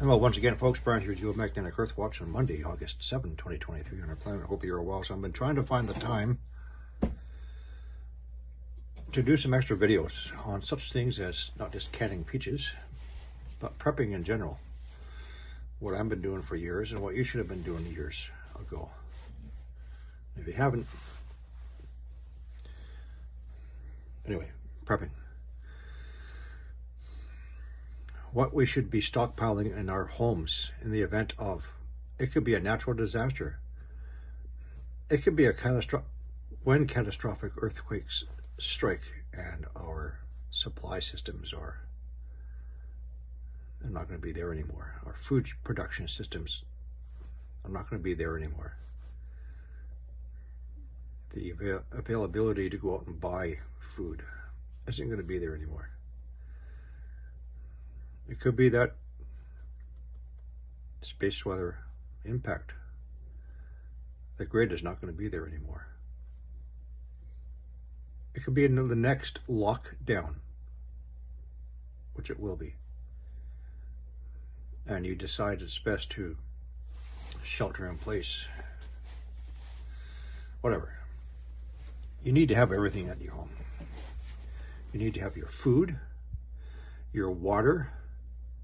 Hello once again, folks. Brian here, Geomagnetic Earth Watch on Monday, August 7, 2023 on our planet. I hope you're well. So I've been trying to find the time to do some extra videos on such things as not just canning peaches, but prepping in general. What I've been doing for years and what you should have been doing years ago. If you haven't, anyway, prepping. What we should be stockpiling in our homes in the event of, it could be a natural disaster. It could be a when catastrophic earthquakes strike and our supply systems are not going to be there anymore. Our food production systems are not going to be there anymore. The availability to go out and buy food isn't going to be there anymore. It could be that space weather impact. The grid is not going to be there anymore. It could be in the next lockdown, which it will be. And you decide it's best to shelter in place. Whatever. You need to have everything at your home. You need to have your food, your water,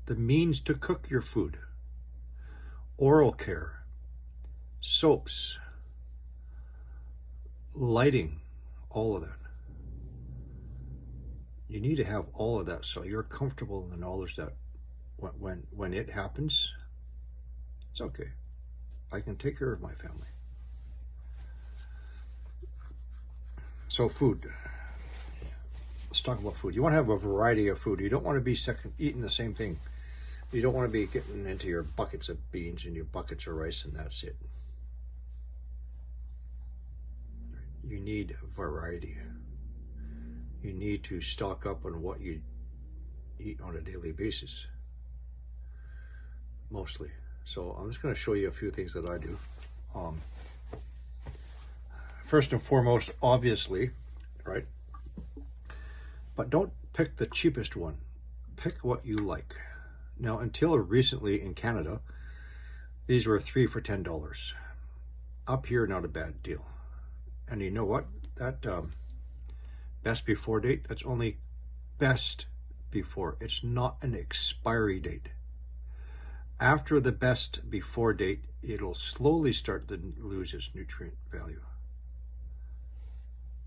the means to cook your food, oral care, soaps, lighting, all of that. You need to have all of that so you're comfortable in the knowledge that when it happens, it's okay. I can take care of my family. So food. Let's talk about food. You want to have a variety of food. You don't want to be eating the same thing. You don't want to be getting into your buckets of beans and your buckets of rice and that's it. You need variety. You need to stock up on what you eat on a daily basis. Mostly. So I'm just going to show you a few things that I do. First and foremost, obviously, right? But don't pick the cheapest one. Pick what you like. Now, until recently in Canada, these were 3 for $10. Up here, not a bad deal. And you know what? That best before date, that's only best before. It's not an expiry date. After the best before date, it'll slowly start to lose its nutrient value.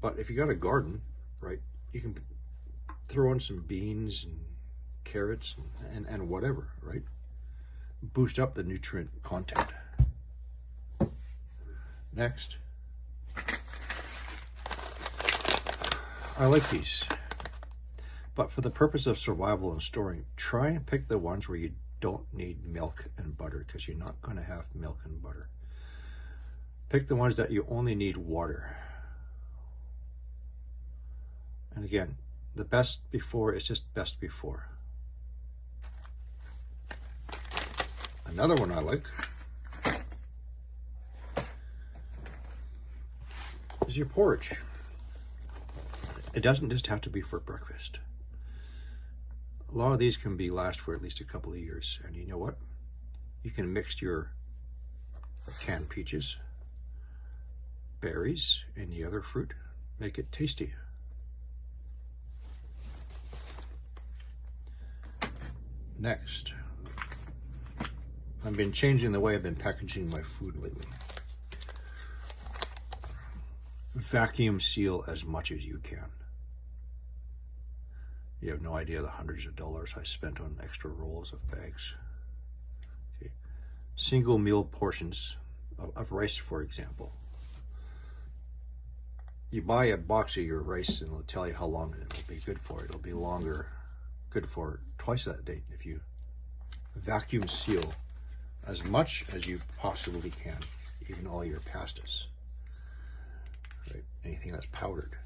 But if you got a garden, right, you can throw in some beans and carrots and whatever, right? Boost up the nutrient content. Next. I like these. But for the purpose of survival and storing, try and pick the ones where you don't need milk and butter, because you're not going to have milk and butter. Pick the ones that you only need water. And again, the best before is just best before. Another one I like is your porridge. It doesn't just have to be for breakfast. A lot of these can last for at least a couple of years. And you know what? You can mix your canned peaches, berries, and the other fruit. Make it tasty. Next, I've been changing the way I've been packaging my food lately. Vacuum seal as much as you can. You have no idea the hundreds of dollars I spent on extra rolls of bags. Okay. Single meal portions of rice, for example. You buy a box of your rice and it'll tell you how long it will be good for. It'll be good for twice that date if you vacuum seal as much as you possibly can, even all your pastas, right? Anything that's powdered.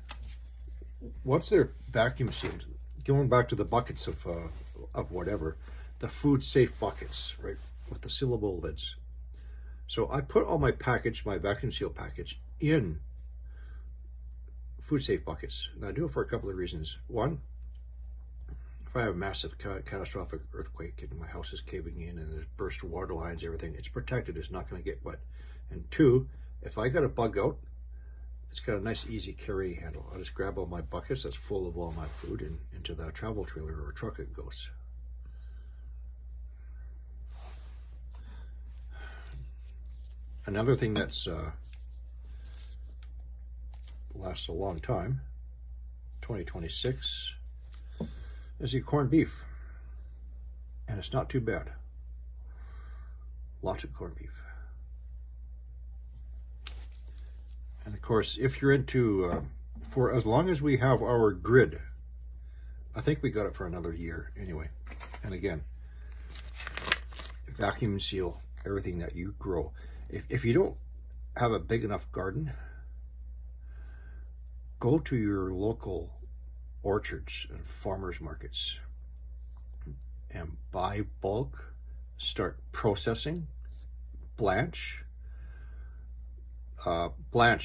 Once they're vacuum sealed, going back to the buckets of whatever, the food safe buckets, right, with the sealable lids. So I put all my vacuum seal package in food safe buckets. And I do it for a couple of reasons. One, if if I have a massive catastrophic earthquake and my house is caving in and there's burst water lines, everything, it's protected. It's not going to get wet. And two, if I got a bug out, it's got a nice easy carry handle. I just grab all my buckets that's full of all my food and into that travel trailer or truck it goes. Another thing that's lasts a long time, 2026, is your corned beef. And it's not too bad. Lots of corned beef. And of course, if you're into, for as long as we have our grid, I think we got it for another year anyway. And again, vacuum and seal everything that you grow. If you don't have a big enough garden, go to your local orchards and farmers markets and buy bulk, start processing, blanch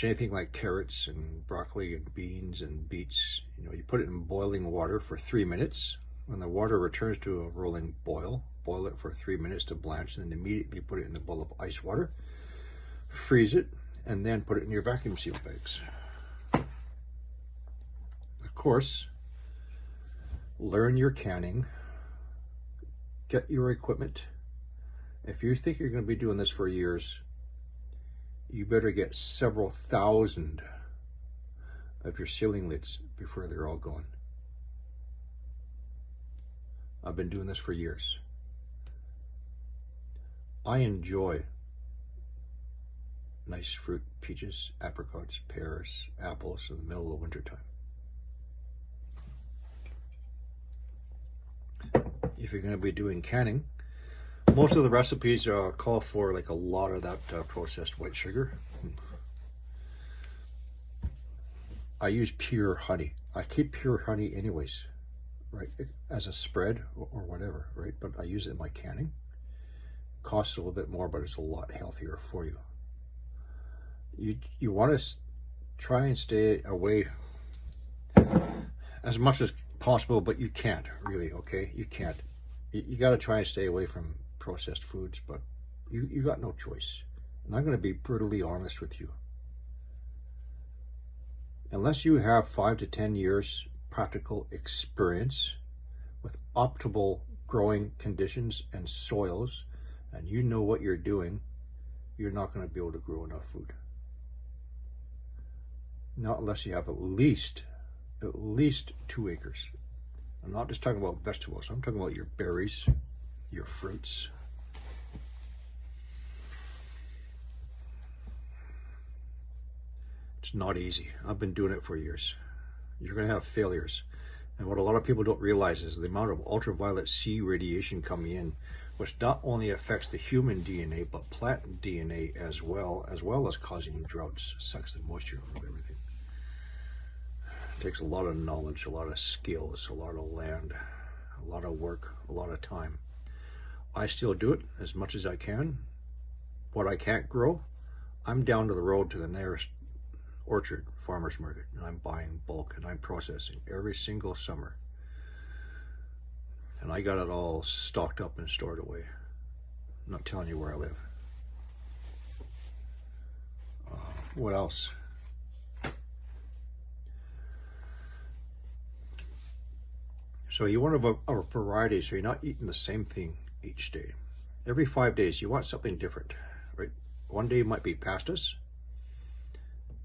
anything like carrots and broccoli and beans and beets. You know, you put it in boiling water for 3 minutes. When the water returns to a rolling boil, boil it for 3 minutes to blanch, and then immediately put it in a bowl of ice water, freeze it, and then put it in your vacuum seal bags. Of course, learn your canning, get your equipment. If you think you're going to be doing this for years, you better get several thousand of your sealing lids before they're all gone. I've been doing this for years. I enjoy nice fruit, peaches, apricots, pears, apples in the middle of winter time. If you're going to be doing canning, most of the recipes call for like a lot of that processed white sugar. I use pure honey. I keep pure honey anyways, right, as a spread or whatever, right? But I use it in my canning. Costs a little bit more, but it's a lot healthier for you. You want to try and stay away as much as possible, but you can't really, okay? You can't. You got to try and stay away from processed foods, but you got no choice. And I'm going to be brutally honest with you. Unless you have 5 to 10 years practical experience with optimal growing conditions and soils, and you know what you're doing, you're not going to be able to grow enough food. Not unless you have at least 2 acres. I'm not just talking about vegetables. I'm talking about your berries, your fruits. It's not easy. I've been doing it for years. You're going to have failures. And what a lot of people don't realize is the amount of ultraviolet C radiation coming in, which not only affects the human DNA, but plant DNA as well as causing droughts, sucks the moisture out of everything. It takes a lot of knowledge, a lot of skills, a lot of land, a lot of work, a lot of time. I still do it as much as I can. What I can't grow, I'm down to the road to the nearest orchard, farmer's market, and I'm buying bulk and I'm processing every single summer. And I got it all stocked up and stored away. I'm not telling you where I live. What else? So you want a variety, so you're not eating the same thing each day. Every 5 days, you want something different, right? One day might be pastas.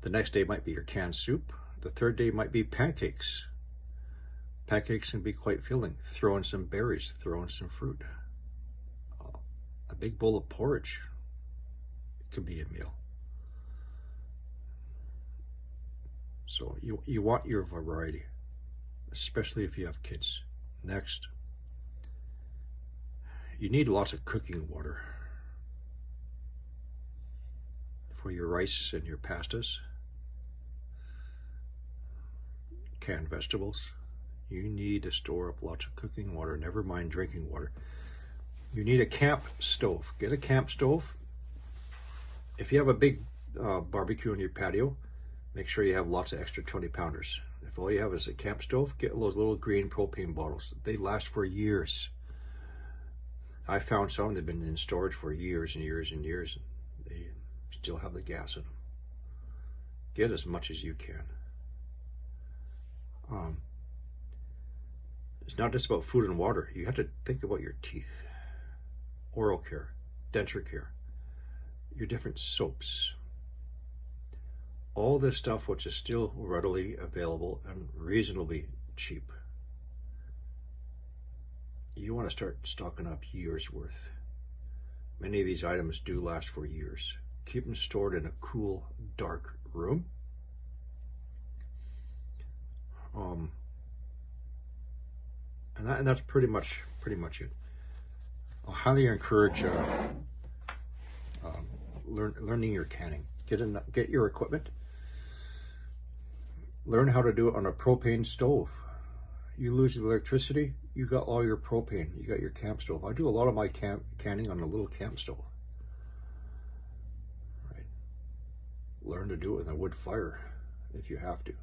The next day might be your canned soup. The third day might be pancakes. Pancakes can be quite filling. Throw in some berries, throw in some fruit. A big bowl of porridge could be a meal. So you want your variety, especially if you have kids. Next, you need lots of cooking water for your rice and your pastas. Canned vegetables. You need to store up lots of cooking water, never mind drinking water. You need a camp stove. Get a camp stove. If you have a big barbecue on your patio, make sure you have lots of extra 20-pounders. If all you have is a camp stove, get those little green propane bottles. They last for years. I found some, they've been in storage for years and years and years. They still have the gas in them. Get as much as you can. It's not just about food and water. You have to think about your teeth, oral care, denture care, your different soaps. All this stuff which is still readily available and reasonably cheap. You want to start stocking up years worth. Many of these items do last for years. Keep them stored in a cool, dark room. And that's pretty much it. I highly encourage learning your canning. Get your equipment. Learn how to do it on a propane stove. You lose the electricity, you got all your propane, you got your camp stove. I do a lot of my canning on a little camp stove. Right? Learn to do it in a wood fire if you have to.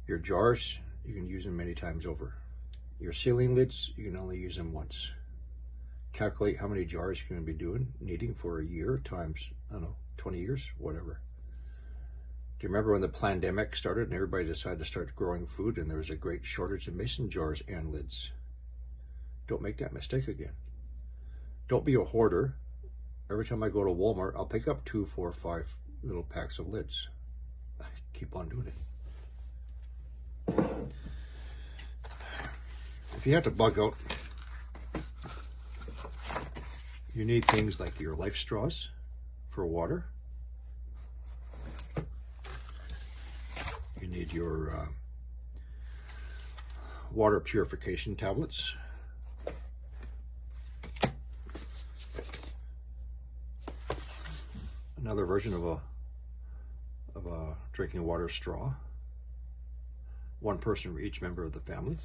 Your jars, you can use them many times over. Your ceiling lids, you can only use them once. Calculate how many jars you're going to be needing for a year times, I don't know, 20 years, whatever. Do you remember when the pandemic started and everybody decided to start growing food and there was a great shortage of mason jars and lids? Don't make that mistake again. Don't be a hoarder. Every time I go to Walmart, I'll pick up 2, 4, 5 little packs of lids. I keep on doing it. If you have to bug out, you need things like your life straws for water. You need your water purification tablets. Another version of a drinking water straw. One person for each member of the family.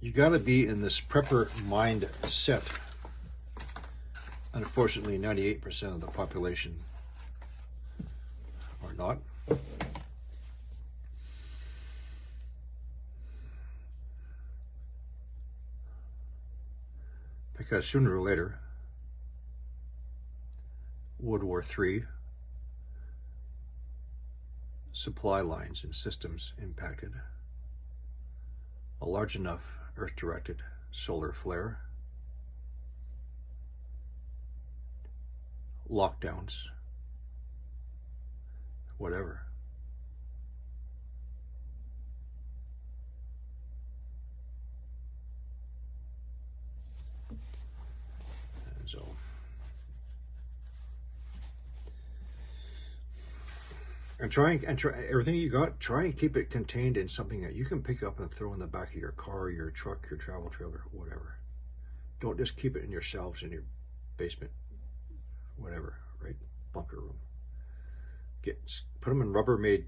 You got to be in this prepper mindset. Unfortunately, 98% of the population are not. Because sooner or later, World War III, supply lines and systems impacted. A large enough Earth-directed solar flare, lockdowns, whatever. And so, and try everything you got, try and keep it contained in something that you can pick up and throw in the back of your car, your truck, your travel trailer, whatever. Don't just keep it in your shelves in your basement, whatever, right? Bunker room. Put them in Rubbermaid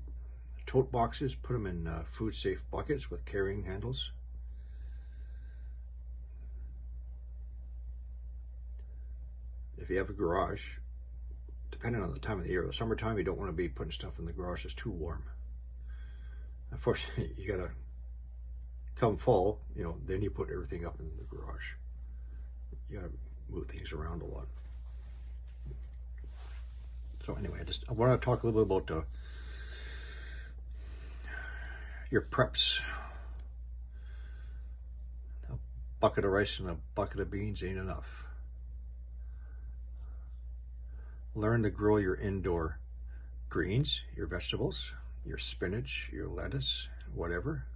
tote boxes, put them in food safe buckets with carrying handles. If you have a garage, depending on the time of the year, the summertime, you don't want to be putting stuff in the garage that's too warm. Unfortunately, you gotta come fall, then you put everything up in the garage. You gotta move things around a lot. So anyway, I want to talk a little bit about your preps. A bucket of rice and a bucket of beans ain't enough. Learn to grow your indoor greens, your vegetables, your spinach, your lettuce, whatever.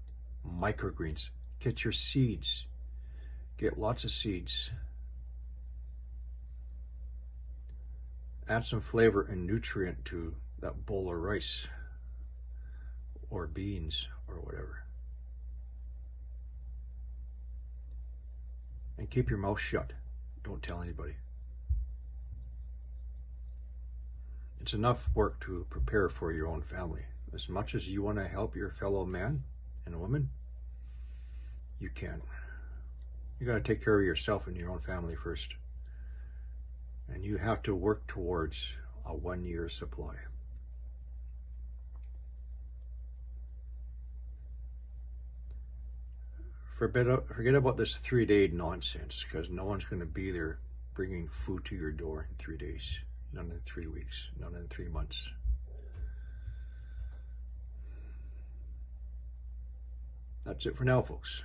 Microgreens. Get your seeds. Get lots of seeds. Add some flavor and nutrient to that bowl of rice or beans or whatever. And keep your mouth shut. Don't tell anybody. It's enough work to prepare for your own family. As much as you want to help your fellow man and woman, you can. You got to take care of yourself and your own family first. And you have to work towards a 1-year supply. Forget about this 3-day nonsense, because no one's going to be there bringing food to your door in 3 days. None in 3 weeks, none in 3 months. That's it for now, folks.